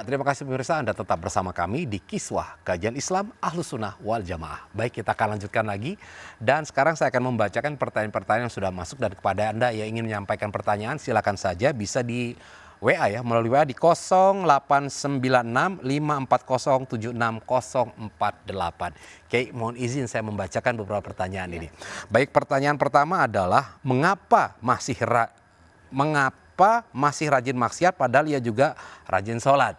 terima kasih pemirsa, Anda tetap bersama kami di Kiswah Kajian Islam Ahlus Sunnah wal Jamaah. Baik, kita akan lanjutkan lagi. Dan sekarang saya akan membacakan pertanyaan-pertanyaan yang sudah masuk. Dan kepada Anda yang ingin menyampaikan pertanyaan, silakan saja bisa di WA ya, melalui WA di 0896 540 76048. Oke, mohon izin saya membacakan beberapa pertanyaan ini. Baik, pertanyaan pertama adalah mengapa masih rajin maksiat padahal ia juga rajin sholat?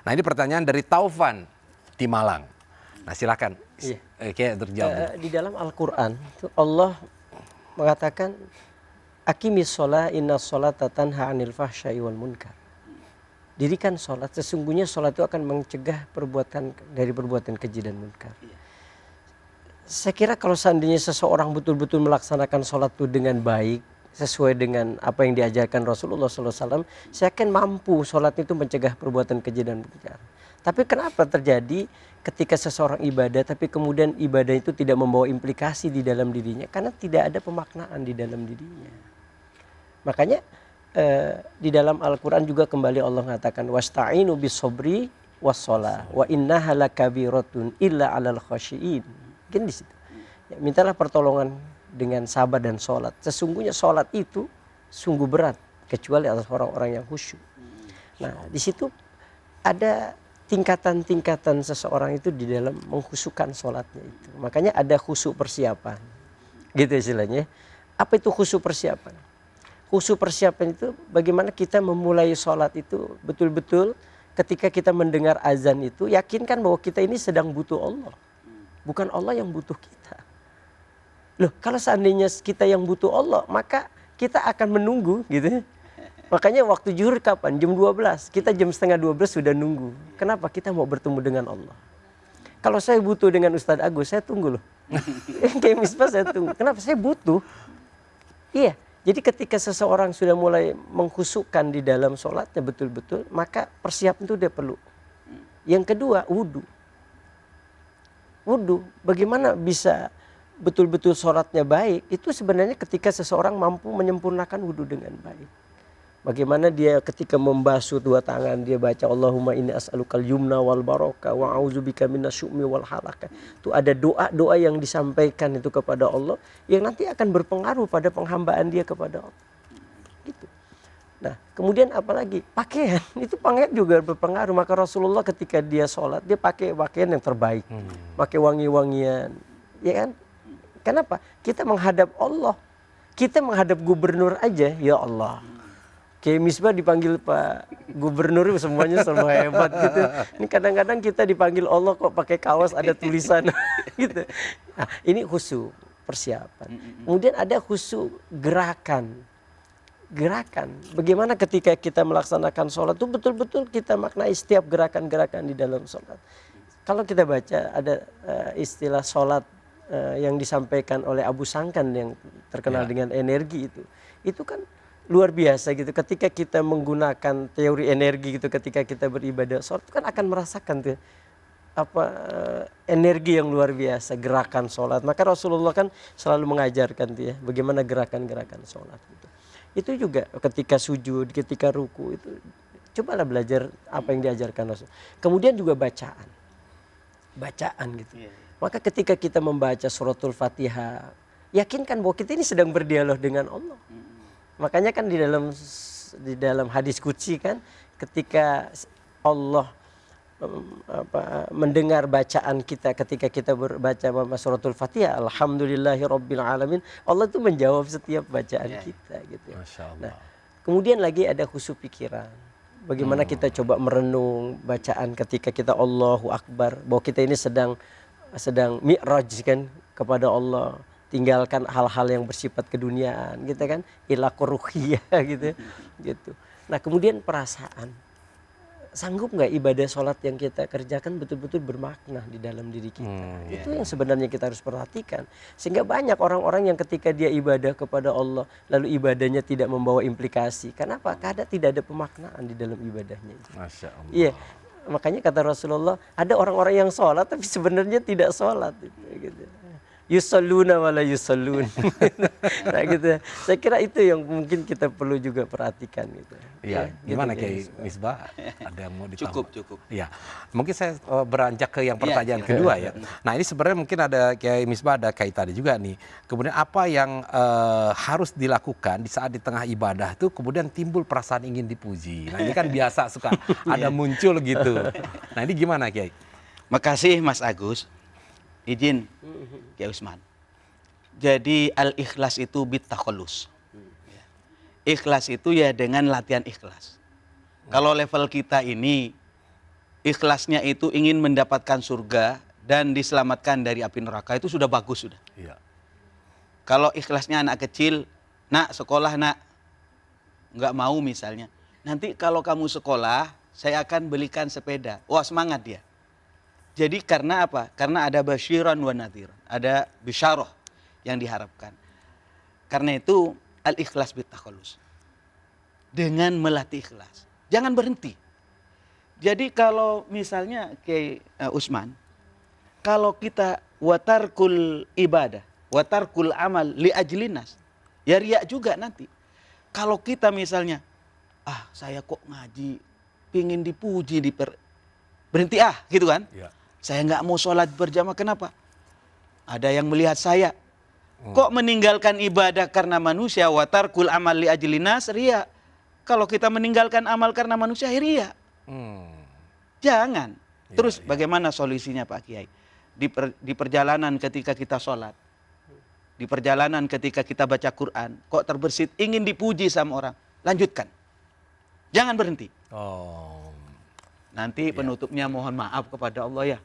Nah, ini pertanyaan dari Taufan di Malang. Nah, silakan. Iya. Oke, terjawab. Di dalam Al-Quran Allah mengatakan Aqimis sholat inna sholata tanha anil fahsyai wal munkar. Dirikan sholat, sesungguhnya sholat itu akan mencegah dari perbuatan keji dan munkar. Saya kira kalau seandainya seseorang betul-betul melaksanakan sholat itu dengan baik, sesuai dengan apa yang diajarkan Rasulullah SAW, saya akan mampu sholat itu mencegah perbuatan keji dan munkar. Tapi kenapa terjadi ketika seseorang ibadah, tapi kemudian ibadah itu tidak membawa implikasi di dalam dirinya? Karena tidak ada pemaknaan di dalam dirinya. Makanya di dalam Al-Quran juga kembali Allah mengatakan wasta'inu bis-sobri was-sholah wa innaha lakabiratun illa 'alal khasyiin. Mungkin di situ. Ya, mintalah pertolongan dengan sabar dan sholat. Sesungguhnya sholat itu sungguh berat kecuali atas orang-orang yang khusyuk. Nah, di situ ada tingkatan-tingkatan seseorang itu di dalam mengkhusyukkan sholatnya itu. Makanya ada khusyuk persiapan. Gitu istilahnya. Apa itu khusyuk persiapan? Khusyuk persiapan itu bagaimana kita memulai sholat itu betul-betul ketika kita mendengar azan itu yakinkan bahwa kita ini sedang butuh Allah. Bukan Allah yang butuh kita. Loh, kalau seandainya kita yang butuh Allah, maka kita akan menunggu gitu. Makanya waktu zuhur kapan? Jam 12. Kita jam setengah 12 sudah nunggu. Kenapa? Kita mau bertemu dengan Allah. Kalau saya butuh dengan Ustadz Agus, saya tunggu loh. Kayak misbah saya tunggu. Kenapa? Saya butuh. Iya. Jadi ketika seseorang sudah mulai mengkhusukkan di dalam sholatnya betul-betul, maka persiapan itu dia perlu. Yang kedua, wudhu. Wudhu, bagaimana bisa betul-betul sholatnya baik, itu sebenarnya ketika seseorang mampu menyempurnakan wudhu dengan baik. Bagaimana dia ketika membasuh dua tangan, dia baca Allahumma inni as'alukal yumna wal baraka wa a'udzubika minasyu'mi wal halaka. Itu ada doa-doa yang disampaikan itu kepada Allah yang nanti akan berpengaruh pada penghambaan dia kepada Allah. Gitu. Nah, kemudian apalagi pakaian, itu pakaian juga berpengaruh. Maka Rasulullah ketika dia sholat, dia pakai pakaian yang terbaik. Pakai wangi-wangian. Ya kan? Kenapa? Kita menghadap Allah. Kita menghadap gubernur aja, ya Allah. Kayak misbah dipanggil Pak Gubernur semuanya serba hebat gitu. Ini kadang-kadang kita dipanggil Allah kok pakai kaos ada tulisan gitu. Nah, ini khusyuk persiapan. Kemudian ada khusyuk gerakan. Gerakan. Bagaimana ketika kita melaksanakan sholat itu betul-betul kita maknai setiap gerakan-gerakan di dalam sholat. Kalau kita baca ada istilah sholat yang disampaikan oleh Abu Sangkan yang terkenal dengan energi itu kan luar biasa gitu. Ketika kita menggunakan teori energi gitu, ketika kita beribadah sholat kan akan merasakan tuh energi yang luar biasa, gerakan sholat. Maka Rasulullah kan selalu mengajarkan tuh ya, bagaimana gerakan-gerakan sholat gitu. Itu juga ketika sujud, ketika ruku itu cobalah belajar apa yang diajarkan Rasul. Kemudian juga bacaan gitu. Maka ketika kita membaca suratul Fatihah, yakinkan bahwa kita ini sedang berdialog dengan Allah. Makanya kan di dalam hadis qudsi kan ketika Allah mendengar bacaan kita ketika kita berbaca suratul Fatihah, alhamdulillahirabbil alamin, Allah itu menjawab setiap bacaan kita gitu. Nah, kemudian lagi ada khusyuk pikiran. Bagaimana kita coba merenung bacaan ketika kita Allahu Akbar, bahwa kita ini sedang mi'raj kan kepada Allah. Tinggalkan hal-hal yang bersifat keduniaan gitu kan, ila ruhiyah gitu. Nah, kemudian perasaan. Sanggup nggak ibadah sholat yang kita kerjakan betul-betul bermakna di dalam diri kita? Itu yang sebenarnya kita harus perhatikan. Sehingga banyak orang-orang yang ketika dia ibadah kepada Allah, lalu ibadahnya tidak membawa implikasi. Kenapa? Karena tidak ada pemaknaan di dalam ibadahnya. Masya Allah. Iya, makanya kata Rasulullah, ada orang-orang yang sholat tapi sebenarnya tidak sholat gitu. yusalluna wala yusallun. Nah, gitu. Saya kira itu yang mungkin kita perlu juga perhatikan gitu. Iya, gitu, gimana Kiai. Kiai Misbah? Ada yang mau ditambah? Cukup. Iya, mungkin saya beranjak ke yang Iya, pertanyaan iya. kedua ya. Nah ini sebenarnya mungkin ada Kiai Misbah ada kaitannya juga nih. Kemudian apa yang harus dilakukan di saat di tengah ibadah itu kemudian timbul perasaan ingin dipuji. Nah ini kan biasa suka ada muncul gitu. Nah ini gimana Kiai? Makasih Mas Agus. Izin Kiai Usman. Jadi al-ikhlas itu bitakhalus. Ikhlas itu ya dengan latihan ikhlas. Kalau level kita ini ikhlasnya itu ingin mendapatkan surga dan diselamatkan dari api neraka, itu sudah bagus sudah. Iya. Kalau ikhlasnya anak kecil, nak sekolah nak, nggak mau misalnya. Nanti kalau kamu sekolah, saya akan belikan sepeda. Wah semangat dia. Jadi karena apa? Karena ada basyiran wa nadhiran, ada bisyarah yang diharapkan. Karena itu al-ikhlas bitakhalus. Dengan melatih ikhlas. Jangan berhenti. Jadi kalau misalnya kayak Usman, kalau kita watarkul ibadah, watarkul amal li ajlinas, ya riya juga nanti. Kalau kita misalnya, saya kok ngaji, pingin dipuji, berhenti gitu kan. Iya. Saya nggak mau sholat berjamaah, kenapa? Ada yang melihat saya. Kok meninggalkan ibadah karena manusia, watarkul amal li ajlinas, riya. Kalau kita meninggalkan amal karena manusia, riya. Jangan. Terus bagaimana solusinya Pak Kiai? Di perjalanan ketika kita sholat, di perjalanan ketika kita baca Quran, kok terbersit ingin dipuji sama orang, lanjutkan. Jangan berhenti. Nanti penutupnya mohon maaf kepada Allah ya.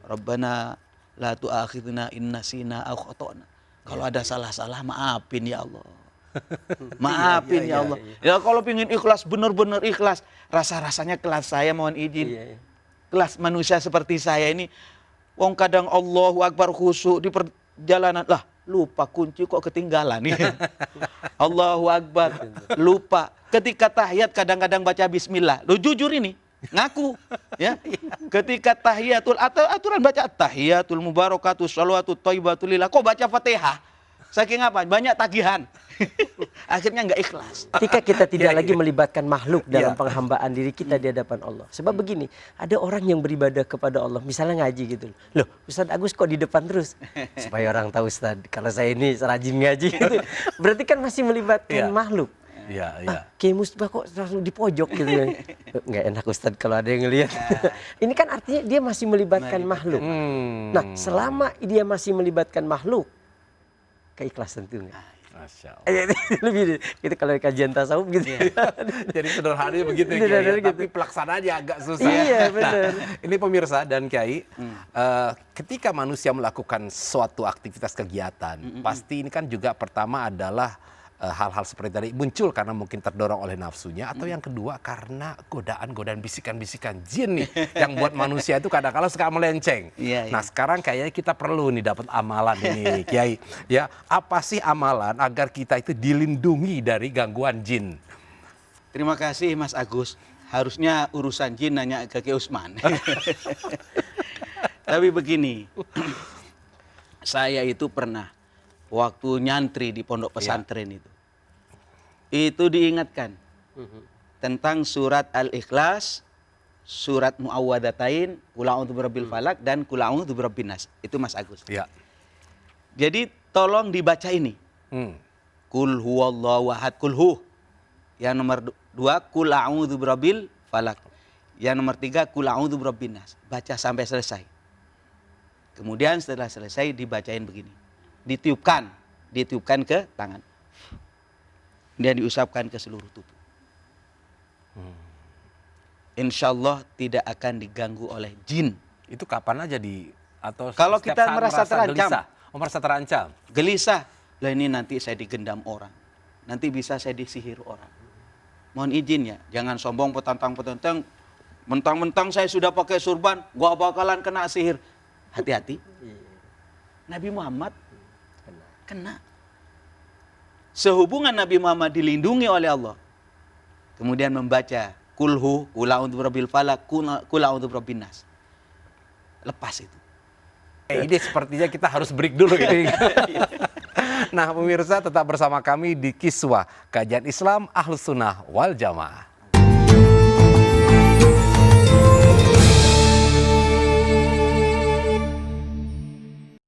Rabbana la tu'akhidna in nasina aw khata'na. Kalau ada salah-salah maafin ya Allah. Maafin ya Allah. Ya kalau pingin ikhlas, benar-benar ikhlas. Rasa-rasanya kelas saya mohon izin. Kelas manusia seperti saya ini. Wong kadang Allahu Akbar khusyuk di perjalanan. Lah lupa kunci kok ketinggalan. Allahu Akbar. Lupa. Ketika tahiyat kadang-kadang baca bismillah. Lu jujur ini. Ngaku. Ya. Ketika tahiyatul. Aturan baca tahiyatul mubarakatuh sholawatut thayyibatul lillah. Kok baca Fatihah? Saking apa? Banyak tagihan. Akhirnya nggak ikhlas. Ketika kita tidak lagi melibatkan makhluk dalam penghambaan diri kita di hadapan Allah. Sebab begini, ada orang yang beribadah kepada Allah, misalnya ngaji gitu. Loh, Ustadz Agus kok di depan terus? Supaya orang tahu Ustadz, kalau saya ini rajin ngaji gitu. Berarti kan masih melibatkan makhluk. Iya. Kiai Musbah kok langsung di pojok gitu. Nggak enak Ustadz kalau ada yang ngelihat. Ini kan artinya dia masih melibatkan makhluk. Nah, selama dia masih melibatkan makhluk, keikhlasan itu enggak. Masya Allah. Lebih gitu kalau kajian tasawuf gitu. Jadi sederhananya begitu ya, Kiai, ya. Tapi pelaksanaannya agak susah. Iya, benar. Ini pemirsa dan Kiai, ketika manusia melakukan suatu aktivitas kegiatan, pasti ini kan juga pertama adalah hal-hal seperti tadi muncul karena mungkin terdorong oleh nafsunya, atau yang kedua karena godaan-godaan bisikan-bisikan jin nih yang buat manusia itu kadang-kadang suka melenceng. Nah sekarang kayaknya kita perlu nih dapat amalan ini Kiai. Ya, apa sih amalan agar kita itu dilindungi dari gangguan jin? Terima kasih Mas Agus. Harusnya urusan jin nanya ke Kiai Usman. Tapi begini, saya itu pernah waktu nyantri di pondok pesantren itu diingatkan tentang surat Al-Ikhlas, surat Muawwadatain, Qul a'udzu birabbil falaq dan Qul a'udzu birabbin nas. Itu Mas Agus. Ya. Jadi tolong dibaca ini. Qul huwallahu ahad, qul hu. Yang nomor 2 Qul a'udzu birabbil falaq. Yang nomor 3 Qul a'udzu birabbin nas. Baca sampai selesai. Kemudian setelah selesai dibacain begini. Ditiupkan ke tangan. Kemudian diusapkan ke seluruh tubuh. Insya Allah tidak akan diganggu oleh jin. Itu kapan aja atau kalau setiap kita saat merasa terancam, gelisah? Merasa terancam. Gelisah. Lah ini nanti saya digendam orang. Nanti bisa saya disihir orang. Mohon izin ya, jangan sombong petantang-petantang. Mentang-mentang saya sudah pakai surban, gua bakalan kena sihir. Hati-hati. Nabi Muhammad kena. Sehubungan Nabi Muhammad dilindungi oleh Allah, kemudian membaca kulhu, qul a'udzu birabbil falaq, qul a'udzu birabbin nas. Lepas itu. Ini sepertinya kita harus break dulu gitu. Nah pemirsa tetap bersama kami di Kiswah, kajian Islam Ahlus Sunnah wal Jamaah.